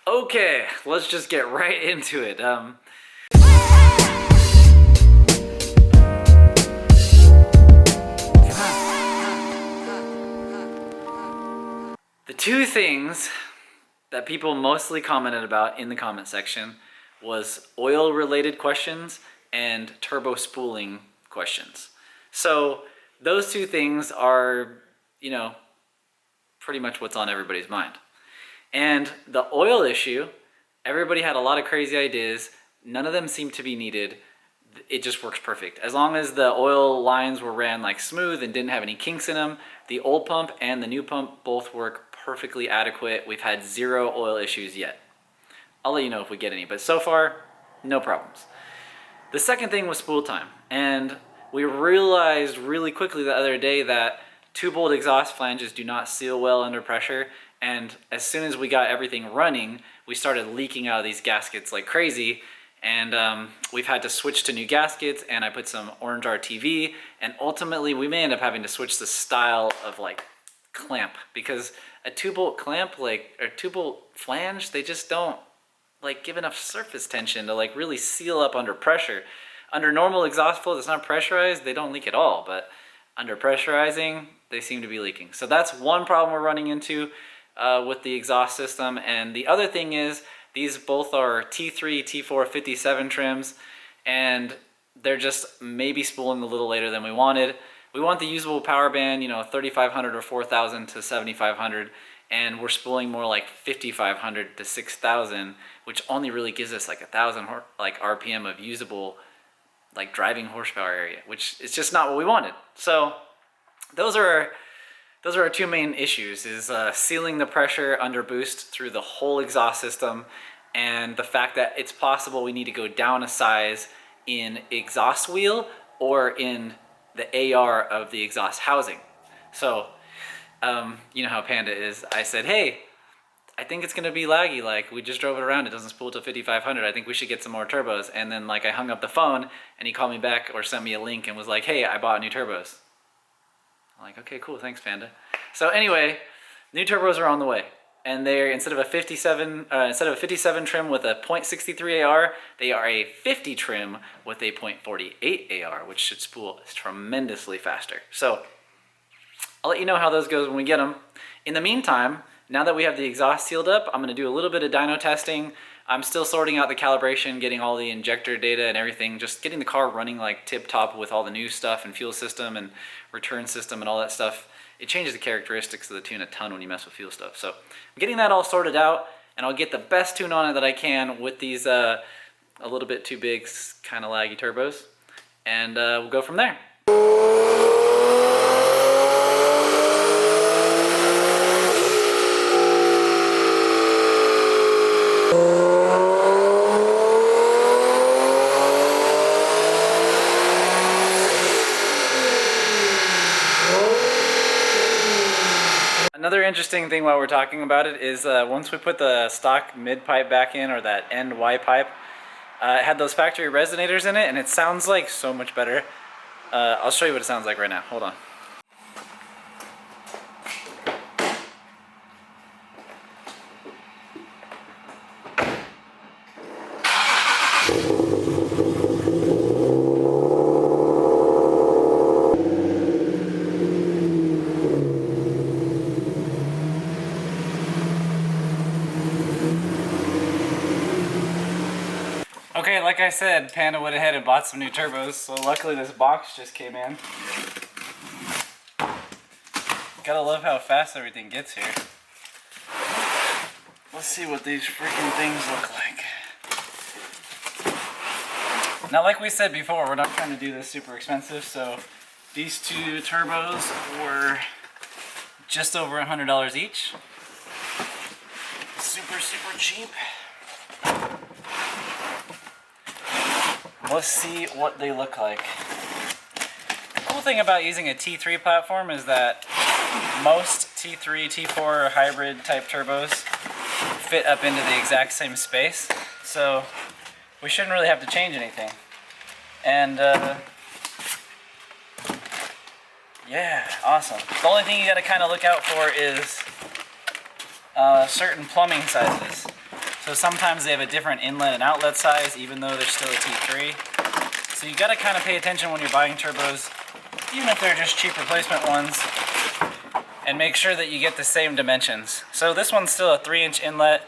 Okay, let's just get right into it. The two things that people mostly commented about in the comment section was oil related questions and turbo spooling questions. So those two things are, pretty much what's on everybody's mind. And the oil issue, everybody had a lot of crazy ideas. None of them seemed to be needed. It just works perfect. As long as the oil lines were ran like smooth and didn't have any kinks in them, the old pump and the new pump both work perfectly adequate. We've had zero oil issues yet. I'll let you know if we get any, but so far, no problems. The second thing was spool time. And we realized really quickly the other day that two-bolt exhaust flanges do not seal well under pressure. And as soon as we got everything running, we started leaking out of these gaskets like crazy. And we've had to switch to new gaskets, and I put some orange RTV, and ultimately we may end up having to switch the style of like clamp, because a two-bolt clamp or two-bolt flange, they just don't like give enough surface tension to like really seal up under pressure. Under normal exhaust flow that's not pressurized, they don't leak at all, but under pressurizing, they seem to be leaking. So that's one problem we're running into with the exhaust system. And the other thing is, these both are T3, T4, 57 trims, and they're just maybe spooling a little later than we wanted. We want the usable power band, 3,500 or 4,000 to 7,500, and we're spooling more like 5,500 to 6,000, which only really gives us like 1,000 RPM of usable like driving horsepower area, which is just not what we wanted. So those are our two main issues, is sealing the pressure under boost through the whole exhaust system, and the fact that it's possible we need to go down a size in exhaust wheel or in the AR of the exhaust housing. So, you know how Panda is. I said, hey, I think it's gonna be laggy. Like, we just drove it around, it doesn't spool to 5,500. I think we should get some more turbos. And then like I hung up the phone and he called me back or sent me a link and was like, hey, I bought new turbos. I'm like, okay, cool, thanks, Panda. So anyway, new turbos are on the way, and they're instead of a 57 trim with a 0.63 AR, they are a 50 trim with a 0.48 AR, which should spool tremendously faster. So I'll let you know how those goes when we get them. In the meantime, now that we have the exhaust sealed up, I'm going to do a little bit of dyno testing. I'm still sorting out the calibration, getting all the injector data and everything, just getting the car running like tip-top with all the new stuff and fuel system and return system and all that stuff. It changes the characteristics of the tune a ton when you mess with fuel stuff. So I'm getting that all sorted out, and I'll get the best tune on it that I can with these a little bit too big, kind of laggy turbos, and we'll go from there. Another interesting thing while we're talking about it is once we put the stock mid pipe back in, or that end Y pipe, it had those factory resonators in it, and it sounds like so much better. I'll show you what it sounds like right now. Hold on. Okay, like I said, Panda went ahead and bought some new turbos, so luckily this box just came in. Gotta love how fast everything gets here. Let's see what these freaking things look like. Now, like we said before, we're not trying to do this super expensive, so these two turbos were just over $100 each. Super cheap. Let's see what they look like. The cool thing about using a T3 platform is that most T3, T4 hybrid type turbos fit up into the exact same space, so we shouldn't really have to change anything. And yeah, awesome. The only thing you gotta kind of look out for is certain plumbing sizes. So sometimes they have a different inlet and outlet size, even though they're still a T3. So you gotta kind of pay attention when you're buying turbos, even if they're just cheap replacement ones, and make sure that you get the same dimensions. So this one's still a 3-inch inlet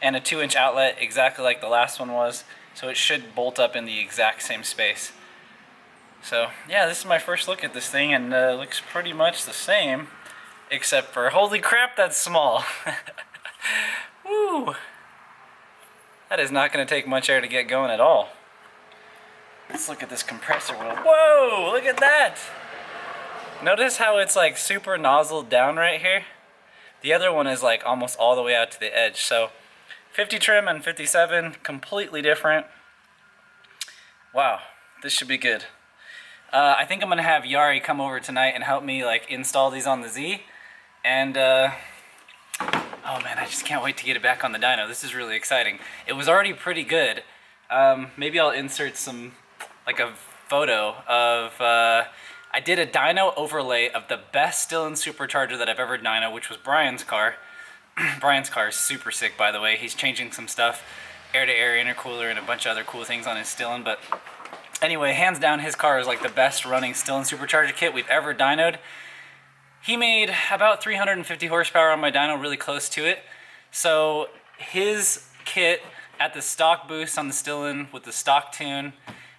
and a 2-inch outlet, exactly like the last one was. So it should bolt up in the exact same space. So yeah, this is my first look at this thing, and looks pretty much the same, except for, holy crap, that's small. Woo! That is not going to take much air to get going at all. Let's look at this compressor wheel. Whoa, look at that! Notice how it's like super nozzled down right here? The other one is like almost all the way out to the edge. So 50 trim and 57, completely different. Wow, this should be good. I think I'm gonna have Yari come over tonight and help me like install these on the Z. And oh man, I just can't wait to get it back on the dyno. This is really exciting. It was already pretty good. Maybe I'll insert some, like a photo of, I did a dyno overlay of the best Stillen supercharger that I've ever dyno, which was Brian's car. Brian's car is super sick, by the way. He's changing some stuff, air-to-air intercooler and a bunch of other cool things on his Stillen. But anyway, hands down, his car is like the best running Stillen supercharger kit we've ever dynoed. He made about 350 horsepower on my dyno, really close to it. So his kit at the stock boost on the Stillen with the stock tune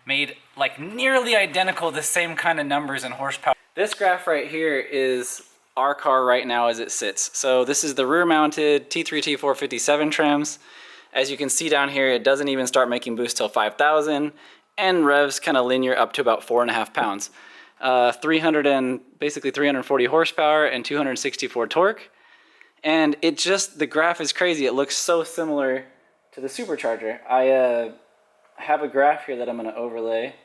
made like nearly identical, the same kind of numbers and horsepower. This graph right here is our car right now as it sits. So this is the rear mounted T3 T4 57 trims. As you can see down here, it doesn't even start making boost till 5,000 and revs kind of linear up to about 4.5 pounds. 340 horsepower and 264 torque. And it just, the graph is crazy. It looks so similar to the supercharger. I have a graph here that I'm going to overlay.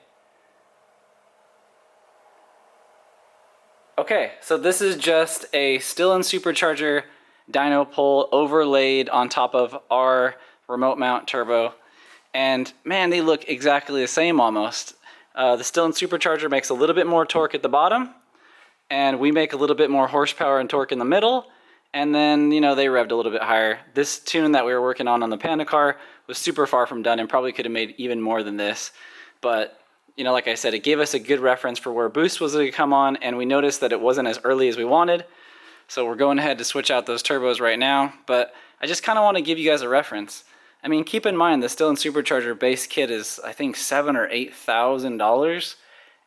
Okay, so this is just a Stillen supercharger dyno pole overlaid on top of our remote mount turbo. And man, they look exactly the same almost. The Stillen supercharger makes a little bit more torque at the bottom, and we make a little bit more horsepower and torque in the middle, and then, you know, they revved a little bit higher. This tune that we were working on the Panda car was super far from done and probably could have made even more than this. But, you know, like I said, it gave us a good reference for where boost was going to come on, and we noticed that it wasn't as early as we wanted. So we're going ahead to switch out those turbos right now, but I just kind of want to give you guys a reference. I mean, keep in mind the Stillen supercharger base kit is, I think, $7,000 or $8,000,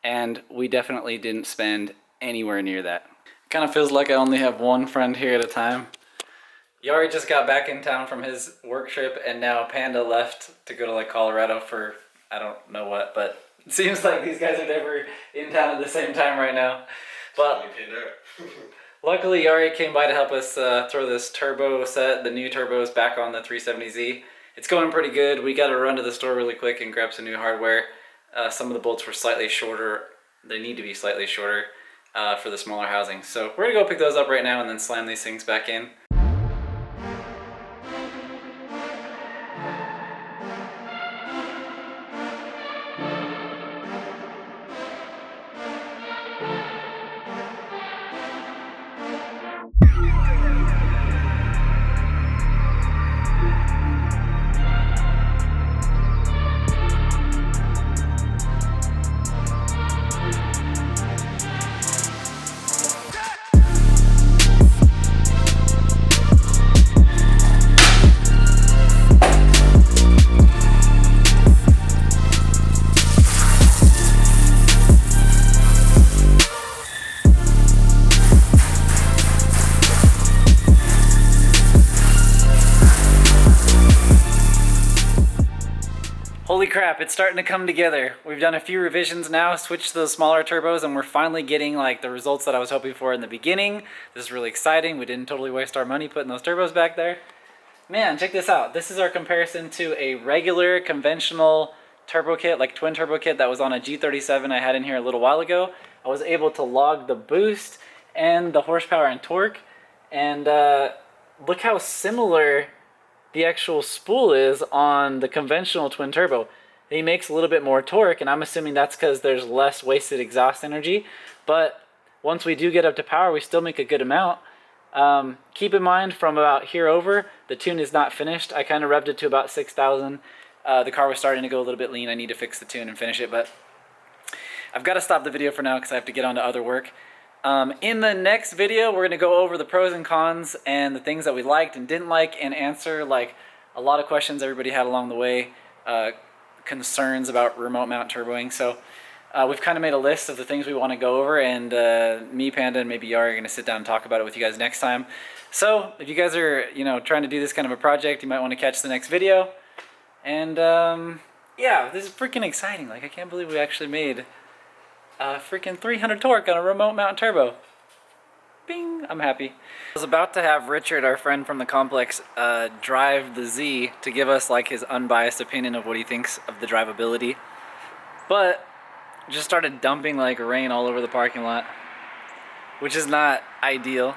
and we definitely didn't spend anywhere near that. It kind of feels like I only have one friend here at a time. Yari just got back in town from his work trip, and now Panda left to go to like Colorado for I don't know what, but it seems like these guys are never in town at the same time right now. But luckily Yari came by to help us throw this turbo set, the new turbos, back on the 370Z. It's going pretty good. We got to run to the store really quick and grab some new hardware. Some of the bolts were slightly shorter. They need to be slightly shorter for the smaller housing. So we're gonna go pick those up right now and then slam these things back in. Holy crap, it's starting to come together. We've done a few revisions now, switched to those smaller turbos, and we're finally getting like the results that I was hoping for in the beginning. This is really exciting. We didn't totally waste our money putting those turbos back there. Man, check this out. This is our comparison to a regular conventional turbo kit, like twin turbo kit that was on a G37 I had in here a little while ago. I was able to log the boost and the horsepower and torque, and look how similar the actual spool is on the conventional twin turbo. He makes a little bit more torque, and I'm assuming that's because there's less wasted exhaust energy. But once we do get up to power, we still make a good amount. Keep in mind, from about here over, the tune is not finished. I kind of revved it to about 6,000. The car was starting to go a little bit lean. I need to fix the tune and finish it, but I've got to stop the video for now because I have to get on to other work. In the next video, we're going to go over the pros and cons and the things that we liked and didn't like, and answer like a lot of questions everybody had along the way, concerns about remote mount turboing. So we've kind of made a list of the things we want to go over, and me, Panda, and maybe Yari are going to sit down and talk about it with you guys next time. So if you guys are, trying to do this kind of a project, you might want to catch the next video. And yeah, this is freaking exciting. Like, I can't believe we actually made freaking 300 torque on a remote mount turbo. Bing! I'm happy. I was about to have Richard, our friend from the complex, drive the Z to give us like his unbiased opinion of what he thinks of the drivability, but just started dumping like rain all over the parking lot, which is not ideal.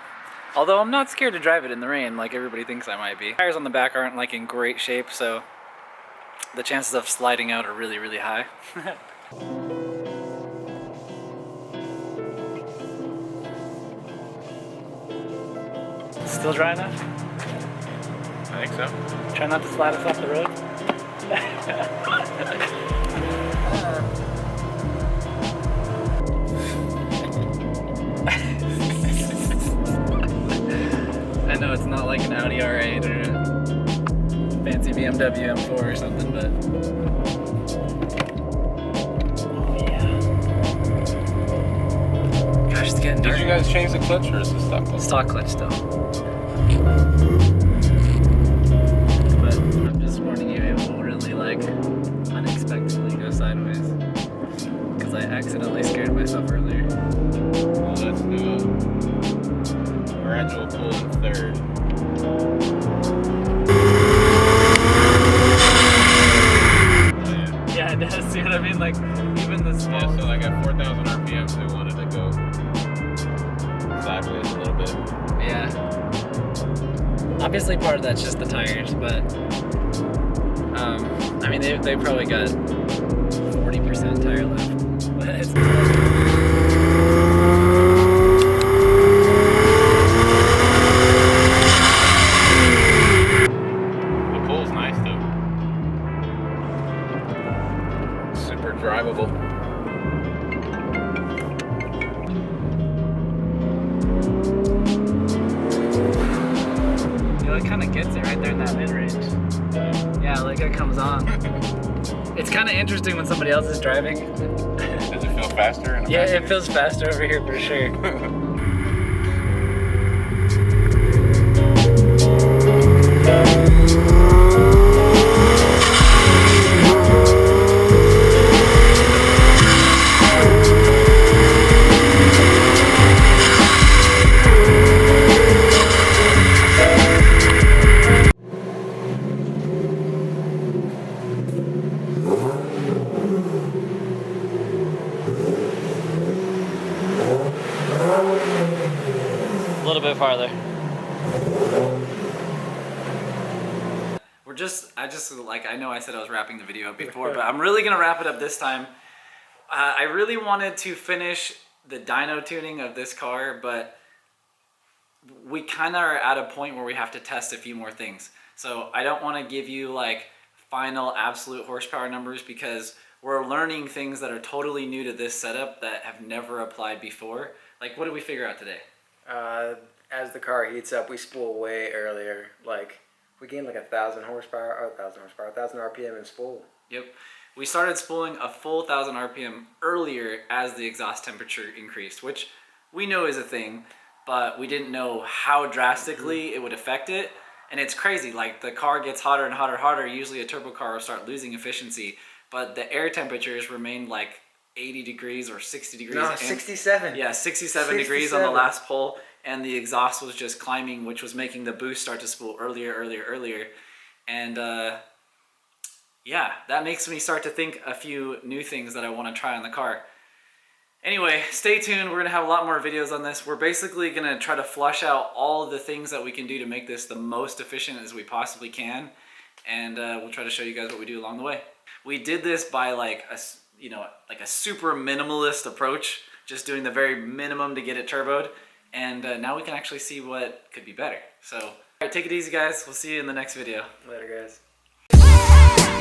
Although I'm not scared to drive it in the rain like everybody thinks I might be. Tires on the back aren't like in great shape, so the chances of sliding out are really, really high. Still dry enough? I think so. Try not to slide us off the road. I know it's not like an Audi R8 or a fancy BMW M4 or something, but oh yeah. Gosh, it's getting dark. Did you guys change the clutch, or is it stock clutch? Stock clutch still. But I'm just warning you, it will really like unexpectedly go sideways. Because I accidentally scared myself earlier. Well, let's do a gradual pull in third. Yeah, it does. See what I mean? Like, even the small. Yeah, so like at 4,000 RPMs, we wanted to go sideways a little bit. Yeah. Obviously, part of that's just the tires, but I mean, they probably got 40% tire left. But it's The pull's nice though. Super drivable. It kind of gets it right there in that mid-range. Yeah, like it comes on. It's kind of interesting when somebody else is driving. Does it feel faster? In the Yeah, back? it feels faster over here for sure. A little bit farther. I know I said I was wrapping the video up before, but I'm really gonna wrap it up this time. I really wanted to finish the dyno tuning of this car, but we kind of are at a point where we have to test a few more things. So I don't want to give you like final absolute horsepower numbers, because we're learning things that are totally new to this setup that have never applied before. Like, what did we figure out today? As the car heats up, we spool way earlier. Like, we gained like 1,000 horsepower, 1,000 RPM in spool. Yep. We started spooling a full 1,000 RPM earlier as the exhaust temperature increased, which we know is a thing, but we didn't know how drastically it would affect it. And it's crazy, like the car gets hotter and hotter and hotter. Usually a turbo car will start losing efficiency, but the air temperatures remained like 80 degrees or 60 degrees. No, 67. Yeah, 67 degrees on the last pull, and the exhaust was just climbing, which was making the boost start to spool earlier. And yeah, that makes me start to think a few new things that I want to try on the car. Anyway, stay tuned. We're going to have a lot more videos on this. We're basically going to try to flush out all of the things that we can do to make this the most efficient as we possibly can. And we'll try to show you guys what we do along the way. We did this by like a super minimalist approach, just doing the very minimum to get it turboed. and now we can actually see what could be better. So, all right, take it easy, guys. We'll see you in the next video. Later, guys.